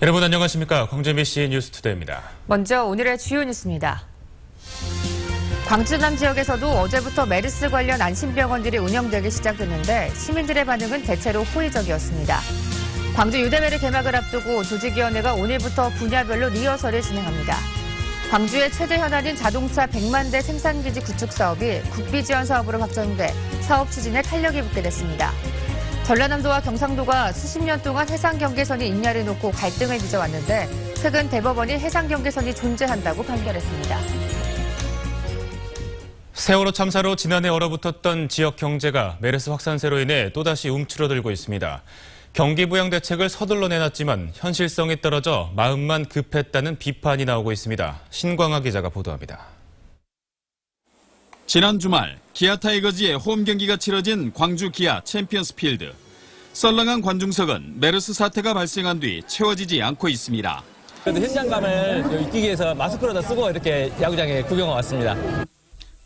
여러분 안녕하십니까? 광주 MBC 뉴스투데이입니다. 먼저 오늘의 주요 뉴스입니다. 광주 전남 지역에서도 어제부터 메르스 관련 안심병원들이 운영되기 시작했는데 시민들의 반응은 대체로 호의적이었습니다. 광주 유대메르 개막을 앞두고 조직위원회가 오늘부터 분야별로 리허설을 진행합니다. 광주의 최대 현안인 자동차 100만 대 생산기지 구축 사업이 국비 지원 사업으로 확정돼 사업 추진에 탄력이 붙게 됐습니다. 전라남도와 경상도가 수십 년 동안 해상경계선이 있냐를 놓고 갈등을 빚어왔는데 최근 대법원이 해상경계선이 존재한다고 판결했습니다. 세월호 참사로 지난해 얼어붙었던 지역 경제가 메르스 확산세로 인해 또다시 움츠러들고 있습니다. 경기 부양 대책을 서둘러 내놨지만 현실성이 떨어져 마음만 급했다는 비판이 나오고 있습니다. 신광하 기자가 보도합니다. 지난 주말 기아 타이거즈의 홈 경기가 치러진 광주 기아 챔피언스 필드. 썰렁한 관중석은 메르스 사태가 발생한 뒤 채워지지 않고 있습니다. 그래도 현장감을 있기 위해서 마스크를 다 쓰고 이렇게 야구장에 구경을 왔습니다.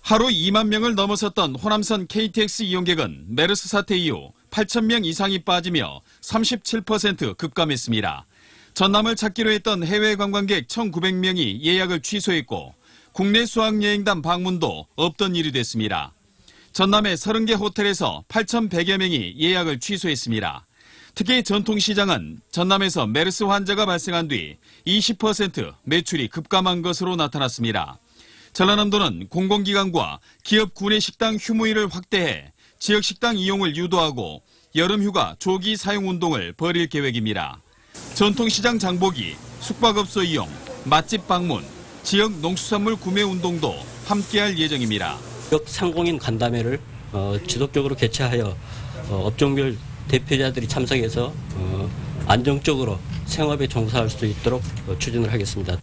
하루 2만 명을 넘어섰던 호남선 KTX 이용객은 메르스 사태 이후 8천 명 이상이 빠지며 37% 급감했습니다. 전남을 찾기로 했던 해외 관광객 1,900명이 예약을 취소했고 국내 수학여행단 방문도 없던 일이 됐습니다. 전남의 30개 호텔에서 8,100여 명이 예약을 취소했습니다. 특히 전통시장은 전남에서 메르스 환자가 발생한 뒤 20% 매출이 급감한 것으로 나타났습니다. 전라남도는 공공기관과 기업 구내식당 휴무일을 확대해 지역식당 이용을 유도하고 여름휴가 조기 사용운동을 벌일 계획입니다. 전통시장 장보기, 숙박업소 이용, 맛집 방문, 지역 농수산물 구매 운동도 함께할 예정입니다. 지역 상공인 간담회를 지속적으로 개최하여 업종별 대표자들이 참석해서 안정적으로 생업에 종사할 수 있도록 추진을 하겠습니다.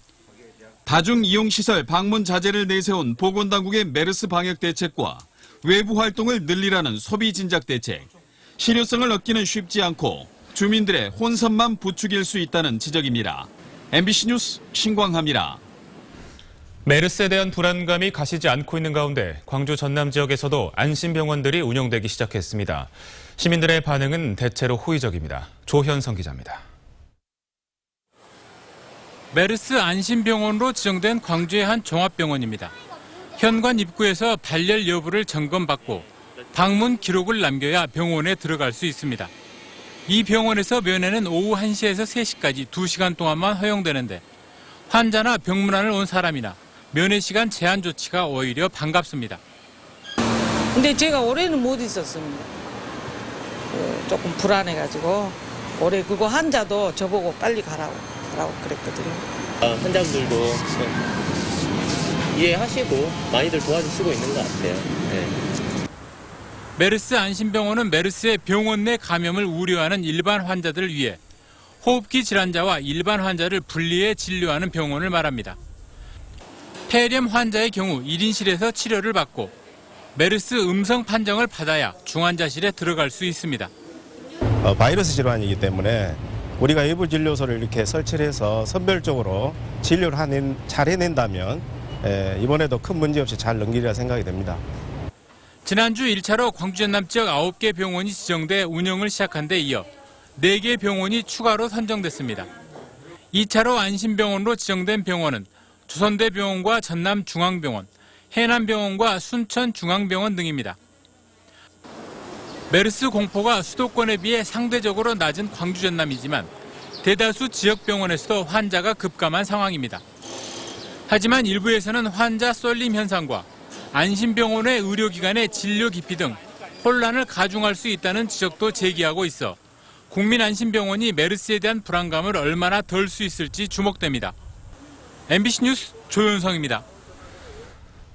다중이용시설 방문 자제를 내세운 보건당국의 메르스 방역 대책과 외부 활동을 늘리라는 소비 진작 대책. 실효성을 얻기는 쉽지 않고 주민들의 혼선만 부추길 수 있다는 지적입니다. MBC 뉴스 신광하입니다. 메르스에 대한 불안감이 가시지 않고 있는 가운데 광주 전남 지역에서도 안심병원들이 운영되기 시작했습니다. 시민들의 반응은 대체로 호의적입니다. 조현성 기자입니다. 메르스 안심병원으로 지정된 광주의 한 종합병원입니다. 현관 입구에서 발열 여부를 점검받고 방문 기록을 남겨야 병원에 들어갈 수 있습니다. 이 병원에서 면회는 오후 1시에서 3시까지 2시간 동안만 허용되는데 환자나 병문안을 온 사람이나 면회 시간 제한 조치가 오히려 반갑습니다. 근데 제가 올해는 못 있었습니다. 조금 불안해가지고 올해 그거 환자도 저보고 빨리 가라고 그랬거든요. 환자분들도 이해하시고 많이들 도와주시고 있는 것 같아요. 네. 메르스 안심병원은 메르스의 병원 내 감염을 우려하는 일반 환자들을 위해 호흡기 질환자와 일반 환자를 분리해 진료하는 병원을 말합니다. 폐렴 환자의 경우 1인실에서 치료를 받고 메르스 음성 판정을 받아야 중환자실에 들어갈 수 있습니다. 바이러스 질환이기 때문에 우리가 외부 진료소를 이렇게 설치를 해서 선별적으로 진료를 잘 해낸다면 이번에도 큰 문제 없이 잘 넘기리라 생각이 됩니다. 지난주 1차로 광주 전남 지역 9개 병원이 지정돼 운영을 시작한 데 이어 4개 병원이 추가로 선정됐습니다. 2차로 안심병원으로 지정된 병원은 조선대병원과 전남중앙병원, 해남병원과 순천중앙병원 등입니다. 메르스 공포가 수도권에 비해 상대적으로 낮은 광주 전남이지만 대다수 지역병원에서도 환자가 급감한 상황입니다. 하지만 일부에서는 환자 쏠림 현상과 안심병원의 의료기관의 진료 기피 등 혼란을 가중할 수 있다는 지적도 제기하고 있어 국민안심병원이 메르스에 대한 불안감을 얼마나 덜 수 있을지 주목됩니다. MBC 뉴스 조현성입니다.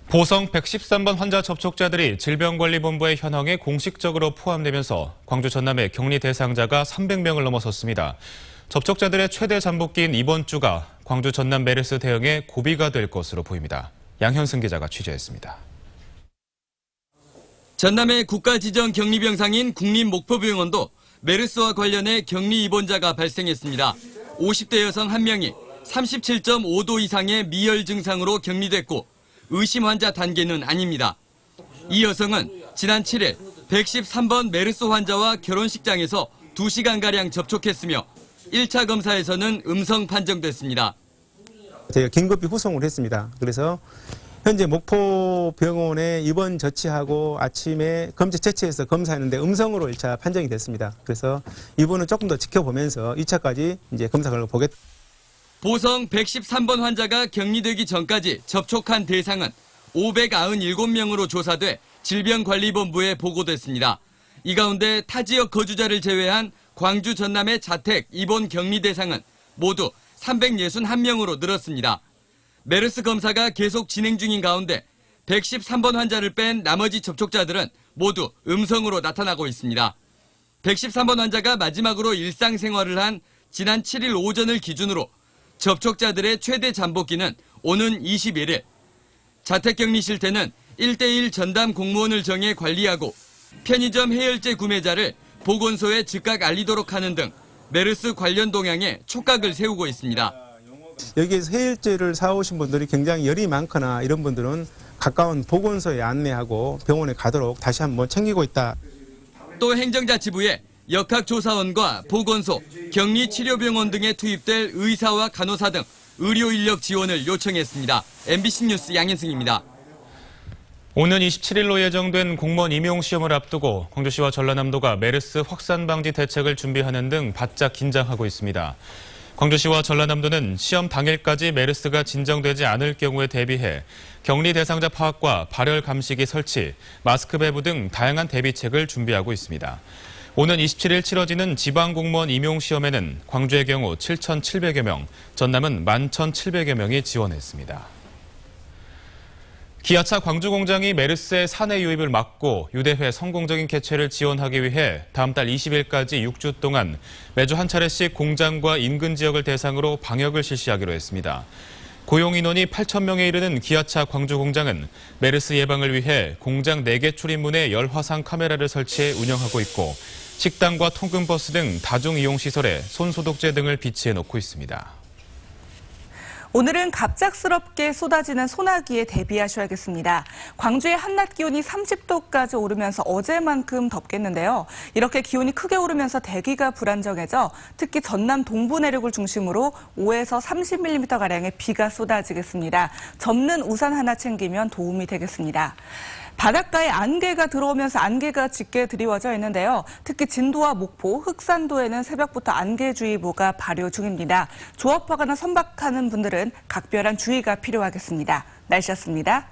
보성 113번 환자 접촉자들이 질병관리본부의 현황에 공식적으로 포함되면서 광주 전남의 격리 대상자가 300명을 넘어섰습니다. 접촉자들의 최대 잠복기인 이번 주가 광주 전남 메르스 대응의 고비가 될 것으로 보입니다. 양현승 기자가 취재했습니다. 전남의 국가지정 격리병상인 국립목포병원도 메르스와 관련해 격리 입원자가 발생했습니다. 50대 여성 1명이 37.5도 이상의 미열 증상으로 격리됐고 의심 환자 단계는 아닙니다. 이 여성은 지난 7일 113번 메르스 환자와 결혼식장에서 2시간가량 접촉했으며 1차 검사에서는 음성 판정됐습니다. 저희가 긴급히 후송을 했습니다. 그래서 현재 목포병원에 입원 조치하고 아침에 검체 채취해서 검사했는데 음성으로 1차 판정이 됐습니다. 그래서 이분은 조금 더 지켜보면서 2차까지 이제 검사 결과 보겠다. 보성 113번 환자가 격리되기 전까지 접촉한 대상은 597명으로 조사돼 질병관리본부에 보고됐습니다. 이 가운데 타 지역 거주자를 제외한 광주 전남의 자택 입원 격리 대상은 모두 361명으로 늘었습니다. 메르스 검사가 계속 진행 중인 가운데 113번 환자를 뺀 나머지 접촉자들은 모두 음성으로 나타나고 있습니다. 113번 환자가 마지막으로 일상생활을 한 지난 7일 오전을 기준으로 접촉자들의 최대 잠복기는 오는 21일. 자택격리실 때는 1대1 전담 공무원을 정해 관리하고 편의점 해열제 구매자를 보건소에 즉각 알리도록 하는 등 메르스 관련 동향에 촉각을 세우고 있습니다. 여기에서 해열제를 사오신 분들이 굉장히 열이 많거나 이런 분들은 가까운 보건소에 안내하고 병원에 가도록 다시 한번 챙기고 있다. 또 행정자치부에 역학조사원과 보건소, 격리치료병원 등에 투입될 의사와 간호사 등 의료 인력 지원을 요청했습니다. MBC 뉴스 양현승입니다. 오는 27일로 예정된 공무원 임용시험을 앞두고 광주시와 전라남도가 메르스 확산 방지 대책을 준비하는 등 바짝 긴장하고 있습니다. 광주시와 전라남도는 시험 당일까지 메르스가 진정되지 않을 경우에 대비해 격리 대상자 파악과 발열 감시기 설치, 마스크 배부 등 다양한 대비책을 준비하고 있습니다. 오는 27일 치러지는 지방공무원 임용시험에는 광주의 경우 7,700여 명, 전남은 11,700여 명이 지원했습니다. 기아차 광주 공장이 메르스의 사내 유입을 막고 유대회 성공적인 개최를 지원하기 위해 다음 달 20일까지 6주 동안 매주 한 차례씩 공장과 인근 지역을 대상으로 방역을 실시하기로 했습니다. 고용 인원이 8,000명에 이르는 기아차 광주 공장은 메르스 예방을 위해 공장 4개 출입문에 열화상 카메라를 설치해 운영하고 있고 식당과 통근버스 등 다중이용시설에 손소독제 등을 비치해 놓고 있습니다. 오늘은 갑작스럽게 쏟아지는 소나기에 대비하셔야겠습니다. 광주의 한낮 기온이 30도까지 오르면서 어제만큼 덥겠는데요. 이렇게 기온이 크게 오르면서 대기가 불안정해져 특히 전남 동부 내륙을 중심으로 5에서 30mm가량의 비가 쏟아지겠습니다. 접는 우산 하나 챙기면 도움이 되겠습니다. 바닷가에 안개가 들어오면서 안개가 짙게 드리워져 있는데요. 특히 진도와 목포, 흑산도에는 새벽부터 안개주의보가 발효 중입니다. 조업하거나 선박하는 분들은 각별한 주의가 필요하겠습니다. 날씨였습니다.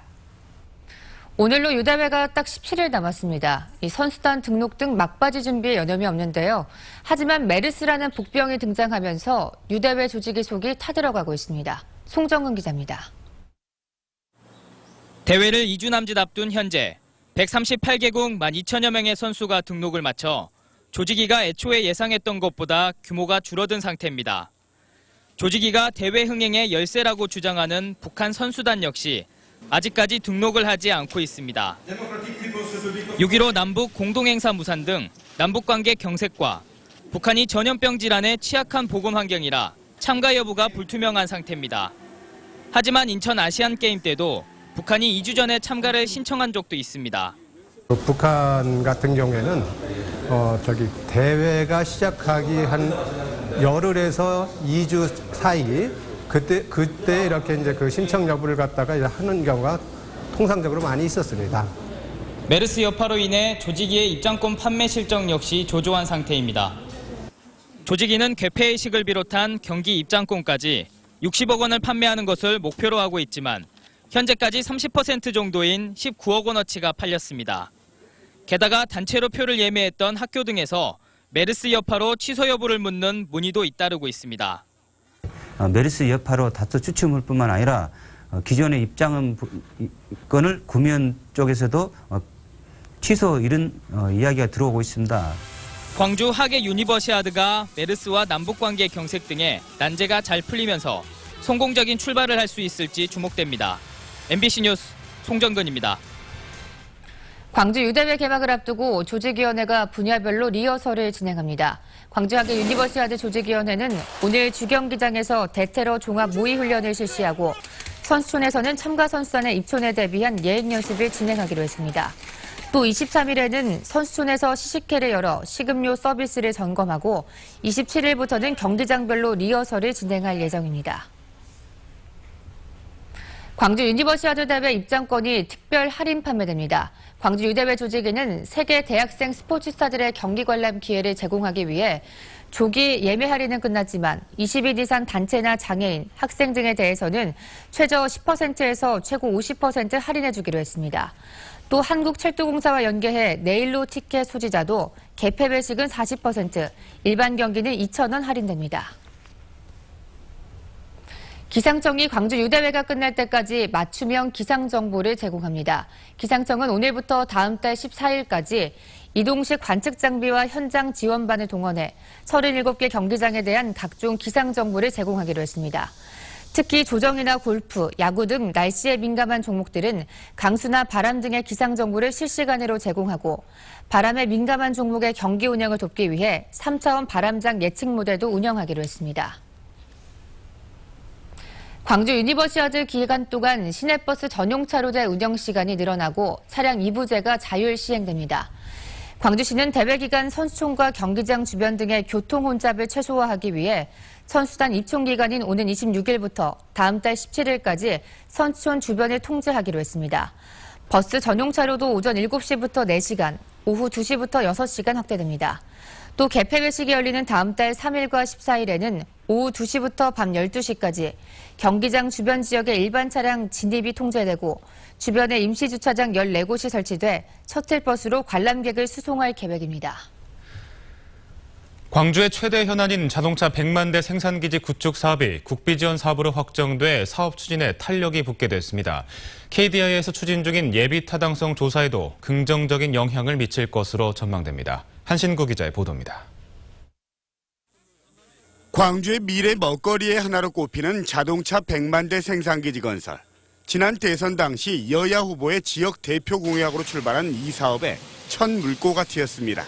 오늘로 유대회가 딱 17일 남았습니다. 이 선수단 등록 등 막바지 준비에 여념이 없는데요. 하지만 메르스라는 복병이 등장하면서 유대회 조직의 속이 타들어가고 있습니다. 송정은 기자입니다. 대회를 2주 남짓 앞둔 현재 138개국 12,000여 명의 선수가 등록을 마쳐 조직위가 애초에 예상했던 것보다 규모가 줄어든 상태입니다. 조직위가 대회 흥행의 열세라고 주장하는 북한 선수단 역시 아직까지 등록을 하지 않고 있습니다. 6.15 남북 공동행사 무산 등 남북관계 경색과 북한이 전염병 질환에 취약한 보건 환경이라 참가 여부가 불투명한 상태입니다. 하지만 인천 아시안게임 때도 북한이 2주 전에 참가를 신청한 적도 있습니다. 북한 같은 경우에는 대회가 시작하기 한 열흘에서 2주 사이 그때 이렇게 이제 그 신청 여부를 갖다가 하는 경우가 통상적으로 많이 있었습니다. 메르스 여파로 인해 조직위의 입장권 판매 실적 역시 조조한 상태입니다. 조직위는 개폐회식을 비롯한 경기 입장권까지 60억 원을 판매하는 것을 목표로 하고 있지만 현재까지 30% 정도인 19억 원어치가 팔렸습니다. 게다가 단체로 표를 예매했던 학교 등에서 메르스 여파로 취소 여부를 묻는 문의도 잇따르고 있습니다. 메르스 여파로 다소 추첨을 뿐만 아니라 기존의 입장권을 구면 쪽에서도 취소 이런 이야기가 들어오고 있습니다. 광주 하계 유니버시아드가 메르스와 남북관계 경색 등의 난제가 잘 풀리면서 성공적인 출발을 할 수 있을지 주목됩니다. MBC 뉴스 송정근입니다. 광주 유대회 개막을 앞두고 조직위원회가 분야별로 리허설을 진행합니다. 광주하계 유니버시아드 조직위원회는 오늘 주경기장에서 대테러 종합 모의 훈련을 실시하고 선수촌에서는 참가 선수단의 입촌에 대비한 예행 연습을 진행하기로 했습니다. 또 23일에는 선수촌에서 시식회를 열어 식음료 서비스를 점검하고 27일부터는 경기장별로 리허설을 진행할 예정입니다. 광주 유니버시아드 대회 입장권이 특별 할인 판매됩니다. 광주 유대회 조직위는 세계 대학생 스포츠 스타들의 경기 관람 기회를 제공하기 위해 조기 예매 할인은 끝났지만 20인 이상 단체나 장애인, 학생 등에 대해서는 최저 10%에서 최고 50% 할인해주기로 했습니다. 또 한국철도공사와 연계해 내일로 티켓 소지자도 개폐 배식은 40%, 일반 경기는 2,000원 할인됩니다. 기상청이 광주 유대회가 끝날 때까지 맞춤형 기상정보를 제공합니다. 기상청은 오늘부터 다음 달 14일까지 이동식 관측 장비와 현장 지원반을 동원해 37개 경기장에 대한 각종 기상정보를 제공하기로 했습니다. 특히 조정이나 골프, 야구 등 날씨에 민감한 종목들은 강수나 바람 등의 기상정보를 실시간으로 제공하고 바람에 민감한 종목의 경기 운영을 돕기 위해 3차원 바람장 예측 모델도 운영하기로 했습니다. 광주 유니버시아드 기간 동안 시내버스 전용 차로제 운영 시간이 늘어나고 차량 2부제가 자율 시행됩니다. 광주시는 대회 기간 선수촌과 경기장 주변 등의 교통 혼잡을 최소화하기 위해 선수단 입총 기간인 오는 26일부터 다음 달 17일까지 선수촌 주변을 통제하기로 했습니다. 버스 전용 차로도 오전 7시부터 4시간, 오후 2시부터 6시간 확대됩니다. 또 개폐 회식이 열리는 다음 달 3일과 14일에는 오후 2시부터 밤 12시까지 경기장 주변 지역의 일반 차량 진입이 통제되고 주변에 임시주차장 14곳이 설치돼 셔틀버스로 관람객을 수송할 계획입니다. 광주의 최대 현안인 자동차 100만 대 생산기지 구축 사업이 국비지원 사업으로 확정돼 사업 추진에 탄력이 붙게 됐습니다. KDI에서 추진 중인 예비 타당성 조사에도 긍정적인 영향을 미칠 것으로 전망됩니다. 한신구 기자의 보도입니다. 광주의 미래 먹거리의 하나로 꼽히는 자동차 100만 대 생산기지 건설. 지난 대선 당시 여야 후보의 지역 대표 공약으로 출발한 이 사업에 첫 물꼬가 튀었습니다.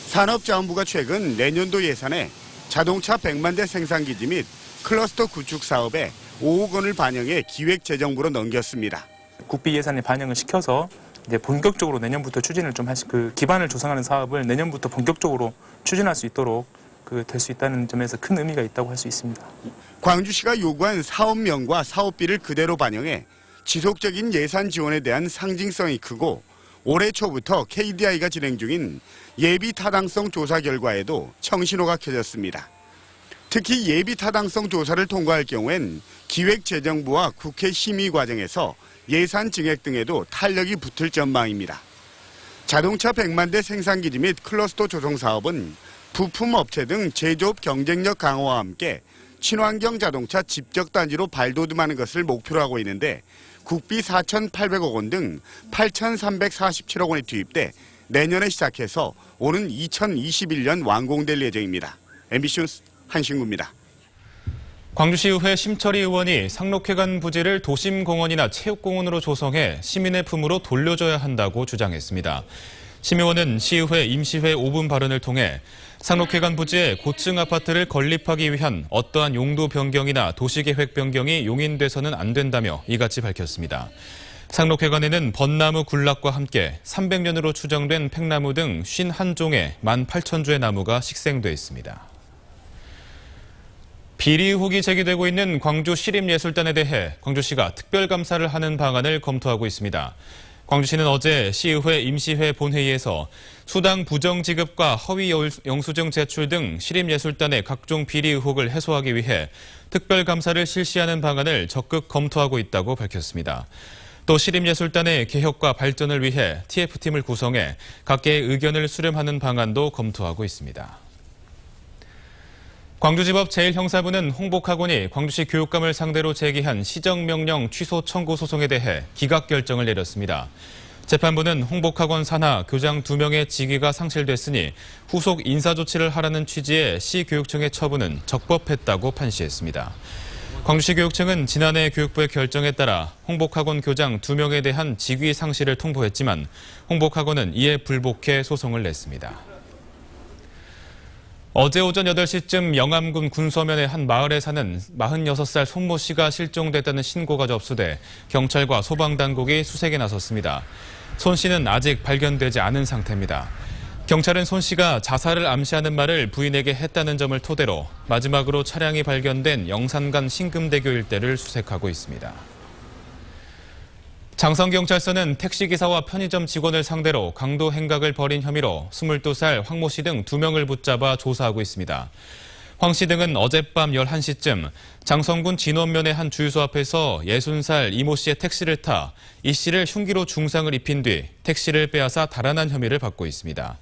산업자원부가 최근 내년도 예산에 자동차 100만 대 생산기지 및 클러스터 구축 사업에 5억 원을 반영해 기획재정부로 넘겼습니다. 국비 예산에 반영을 시켜서 이제 본격적으로 내년부터 추진을 좀 기반을 조성하는 사업을 내년부터 본격적으로 추진할 수 있도록 될 수 있다는 점에서 큰 의미가 있다고 할 수 있습니다. 광주시가 요구한 사업명과 사업비를 그대로 반영해 지속적인 예산 지원에 대한 상징성이 크고 올해 초부터 KDI가 진행 중인 예비 타당성 조사 결과에도 청신호가 켜졌습니다. 특히 예비 타당성 조사를 통과할 경우엔 기획재정부와 국회 심의 과정에서 예산 증액 등에도 탄력이 붙을 전망입니다. 자동차 100만 대 생산기지 및 클러스터 조성 사업은 부품업체 등 제조업 경쟁력 강화와 함께 친환경 자동차 집적단지로 발돋움하는 것을 목표로 하고 있는데 국비 4,800억 원 등 8,347억 원이 투입돼 내년에 시작해서 오는 2021년 완공될 예정입니다. MBC 뉴스 한신구입니다. 광주시의회 심철희 의원이 상록회관 부지를 도심공원이나 체육공원으로 조성해 시민의 품으로 돌려줘야 한다고 주장했습니다. 심 의원은 시의회 임시회 5분 발언을 통해 상록회관 부지에 고층 아파트를 건립하기 위한 어떠한 용도 변경이나 도시계획 변경이 용인돼서는 안 된다며 이같이 밝혔습니다. 상록회관에는 벚나무 군락과 함께 300년으로 추정된 팽나무 등 51종의 18,000주의 나무가 식생돼 있습니다. 비리 의혹이 제기되고 있는 광주 시립예술단에 대해 광주시가 특별감사를 하는 방안을 검토하고 있습니다. 광주시는 어제 시의회 임시회 본회의에서 수당 부정 지급과 허위 영수증 제출 등 시립예술단의 각종 비리 의혹을 해소하기 위해 특별감사를 실시하는 방안을 적극 검토하고 있다고 밝혔습니다. 또 시립예술단의 개혁과 발전을 위해 TF팀을 구성해 각계의 의견을 수렴하는 방안도 검토하고 있습니다. 광주지법 제1형사부는 홍복학원이 광주시 교육감을 상대로 제기한 시정명령 취소 청구 소송에 대해 기각 결정을 내렸습니다. 재판부는 홍복학원 산하 교장 2명의 직위가 상실됐으니 후속 인사조치를 하라는 취지의 시교육청의 처분은 적법했다고 판시했습니다. 광주시 교육청은 지난해 교육부의 결정에 따라 홍복학원 교장 2명에 대한 직위 상실을 통보했지만 홍복학원은 이에 불복해 소송을 냈습니다. 어제 오전 8시쯤 영암군 군서면의 한 마을에 사는 46살 손모 씨가 실종됐다는 신고가 접수돼 경찰과 소방당국이 수색에 나섰습니다. 손 씨는 아직 발견되지 않은 상태입니다. 경찰은 손 씨가 자살을 암시하는 말을 부인에게 했다는 점을 토대로 마지막으로 차량이 발견된 영산간 신금대교 일대를 수색하고 있습니다. 장성경찰서는 택시기사와 편의점 직원을 상대로 강도 행각을 벌인 혐의로 22살 황 모 씨 등 2명을 붙잡아 조사하고 있습니다. 황 씨 등은 어젯밤 11시쯤 장성군 진원면의 한 주유소 앞에서 60살 이 모 씨의 택시를 타 이 씨를 흉기로 중상을 입힌 뒤 택시를 빼앗아 달아난 혐의를 받고 있습니다.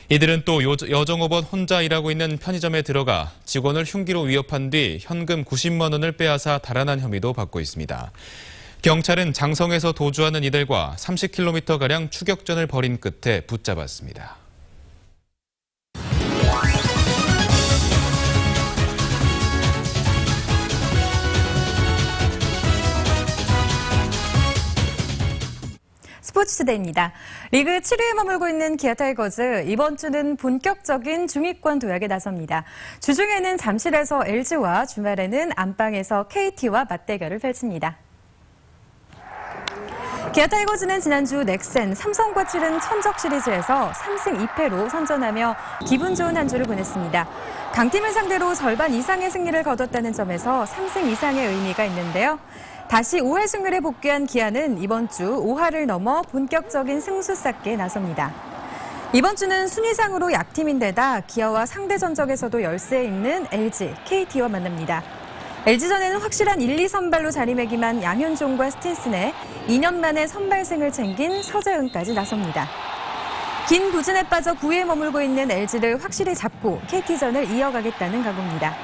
이들은 또 여정업원 혼자 일하고 있는 편의점에 들어가 직원을 흉기로 위협한 뒤 현금 90만 원을 빼앗아 달아난 혐의도 받고 있습니다. 경찰은 장성에서 도주하는 이들과 30km가량 추격전을 벌인 끝에 붙잡았습니다. 스포츠투데이입니다. 리그 7위에 머물고 있는 기아 타이거즈, 이번 주는 본격적인 중위권 도약에 나섭니다. 주중에는 잠실에서 LG와 주말에는 안방에서 KT와 맞대결을 펼칩니다. 기아 타이거즈는 지난주 넥센, 삼성과 치른 천적 시리즈에서 3승 2패로 선전하며 기분 좋은 한 주를 보냈습니다. 강팀을 상대로 절반 이상의 승리를 거뒀다는 점에서 3승 이상의 의미가 있는데요. 다시 5할 승률에 복귀한 기아는 이번 주 5할을 넘어 본격적인 승수 쌓기에 나섭니다. 이번 주는 순위상으로 약팀인데다 기아와 상대 전적에서도 열세에 있는 LG, KT와 만납니다. LG전에는 확실한 1, 2선발로 자리매김한 양현종과 스틴슨에 2년 만에 선발승을 챙긴 서재은까지 나섭니다. 긴 부진에 빠져 9위에 머물고 있는 LG를 확실히 잡고 KT전을 이어가겠다는 각오입니다.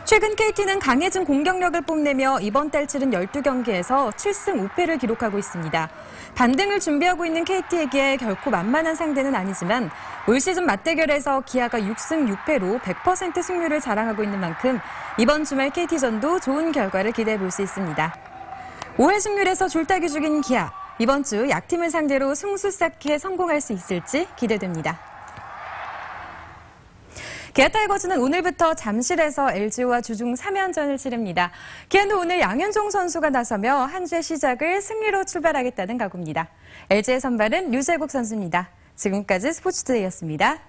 최근 KT는 강해진 공격력을 뽐내며 이번 달 치른 12경기에서 7승 5패를 기록하고 있습니다. 반등을 준비하고 있는 KT에게 결코 만만한 상대는 아니지만 올 시즌 맞대결에서 기아가 6승 6패로 100% 승률을 자랑하고 있는 만큼 이번 주말 KT전도 좋은 결과를 기대해 볼 수 있습니다. 5회 승률에서 줄타기 중인 기아, 이번 주 약팀을 상대로 승수 쌓기에 성공할 수 있을지 기대됩니다. 기아 타이거즈는 오늘부터 잠실에서 LG와 주중 3연전을 치릅니다. 기아는 오늘 양현종 선수가 나서며 한 주의 시작을 승리로 출발하겠다는 각오입니다. LG의 선발은 류재국 선수입니다. 지금까지 스포츠투데이였습니다.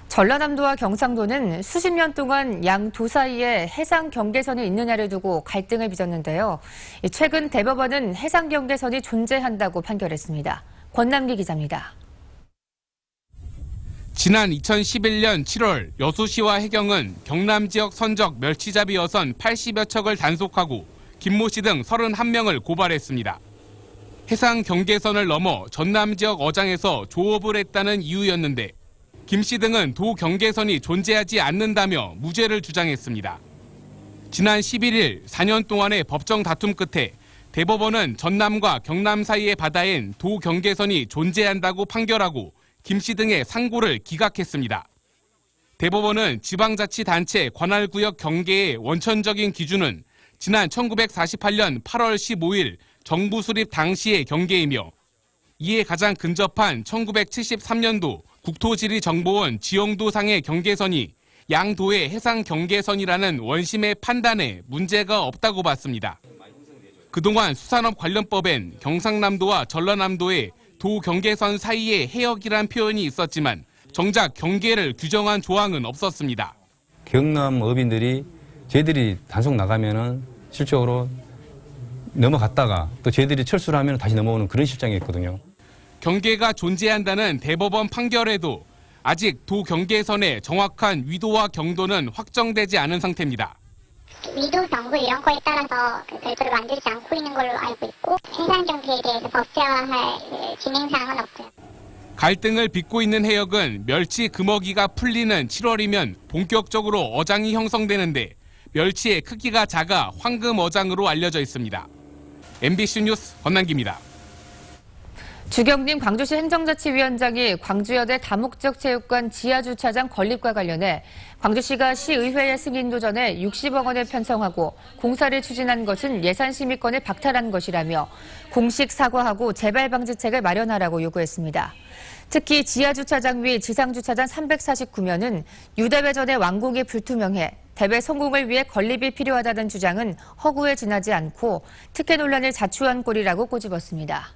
전라남도와 경상도는 수십 년 동안 양 도 사이에 해상 경계선이 있느냐를 두고 갈등을 빚었는데요. 최근 대법원은 해상 경계선이 존재한다고 판결했습니다. 권남기 기자입니다. 지난 2011년 7월 여수시와 해경은 경남 지역 선적 멸치잡이 어선 80여 척을 단속하고 김모 씨 등 31명을 고발했습니다. 해상 경계선을 넘어 전남 지역 어장에서 조업을 했다는 이유였는데 김 씨 등은 도 경계선이 존재하지 않는다며 무죄를 주장했습니다. 지난 11일 4년 동안의 법정 다툼 끝에 대법원은 전남과 경남 사이의 바다엔 도 경계선이 존재한다고 판결하고 김 씨 등의 상고를 기각했습니다. 대법원은 지방자치단체 관할구역 경계의 원천적인 기준은 지난 1948년 8월 15일 정부 수립 당시의 경계이며 이에 가장 근접한 1973년도 국토지리정보원 지형도상의 경계선이 양도의 해상 경계선이라는 원심의 판단에 문제가 없다고 봤습니다. 그동안 수산업 관련법엔 경상남도와 전라남도의 도 경계선 사이에 해역이란 표현이 있었지만 정작 경계를 규정한 조항은 없었습니다. 경남 어민들이 저희들이 단속 나가면은 실적으로 넘어갔다가 또 저희들이 철수를 하면 다시 넘어오는 그런 실정이었거든요. 경계가 존재한다는 대법원 판결에도 아직 도 경계선의 정확한 위도와 경도는 확정되지 않은 상태입니다. 위도, 경도 이런 거에 따라서 별도로 만들지 않고 있는 걸로 알고 있고 해상 경계에 대해서 법제화할 진행사항은 없고요. 갈등을 빚고 있는 해역은 멸치 금어기가 풀리는 7월이면 본격적으로 어장이 형성되는데 멸치의 크기가 작아 황금 어장으로 알려져 있습니다. MBC 뉴스 권남기입니다. 주경림 광주시 행정자치위원장이 광주여대 다목적 체육관 지하주차장 건립과 관련해 광주시가 시의회의 승인 도전에 60억 원을 편성하고 공사를 추진한 것은 예산심의권을 박탈한 것이라며 공식 사과하고 재발방지책을 마련하라고 요구했습니다. 특히 지하주차장 위 지상주차장 349면은 유대회 전에 완공이 불투명해 대회 성공을 위해 건립이 필요하다는 주장은 허구에 지나지 않고 특혜 논란을 자초한 꼴이라고 꼬집었습니다.